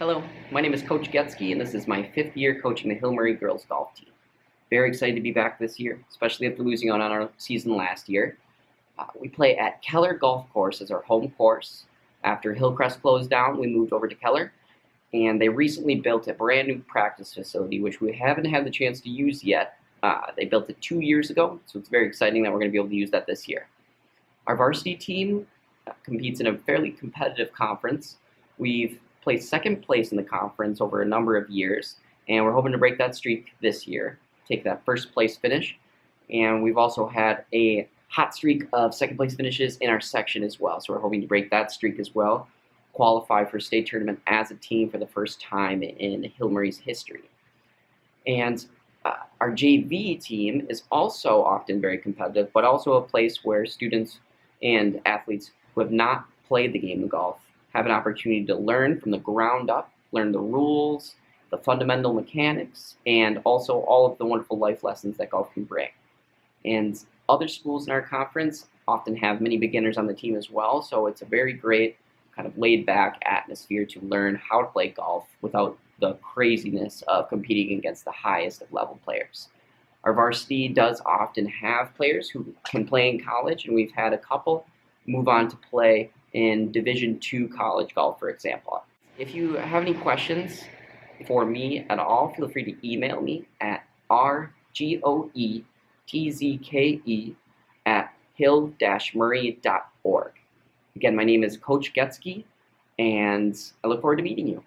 Hello, my name is Coach Getsky, and this is my 5th year coaching the Hill Murray girls golf team. Very excited to be back this year, especially after losing out on our season last year. We play at Keller Golf Course as our home course. After Hillcrest closed down, we moved over to Keller, and they recently built a brand new practice facility, which we haven't had the chance to use yet. They built it 2 years ago, so it's very exciting that we're going to be able to use that this year. Our varsity team competes in a fairly competitive conference. We've placed second place in the conference over a number of years, and we're hoping to break that streak this year, take that first place finish. And we've also had a hot streak of second place finishes in our section as well, so we're hoping to break that streak as well, qualify for state tournament as a team for the first time in Hill Murray's history. And our JV team is also often very competitive, but also a place where students and athletes who have not played the game of golf have an opportunity to learn from the ground up, learn the rules, the fundamental mechanics, and also all of the wonderful life lessons that golf can bring. And other schools in our conference often have many beginners on the team as well, so it's a very great kind of laid-back atmosphere to learn how to play golf without the craziness of competing against the highest of level players. Our varsity does often have players who can play in college, and we've had a couple move on to play in Division II college golf, for example. If you have any questions for me at all, feel free to email me at rgoetzke@hill-murray.org. Again, my name is Coach Getsky, and I look forward to meeting you.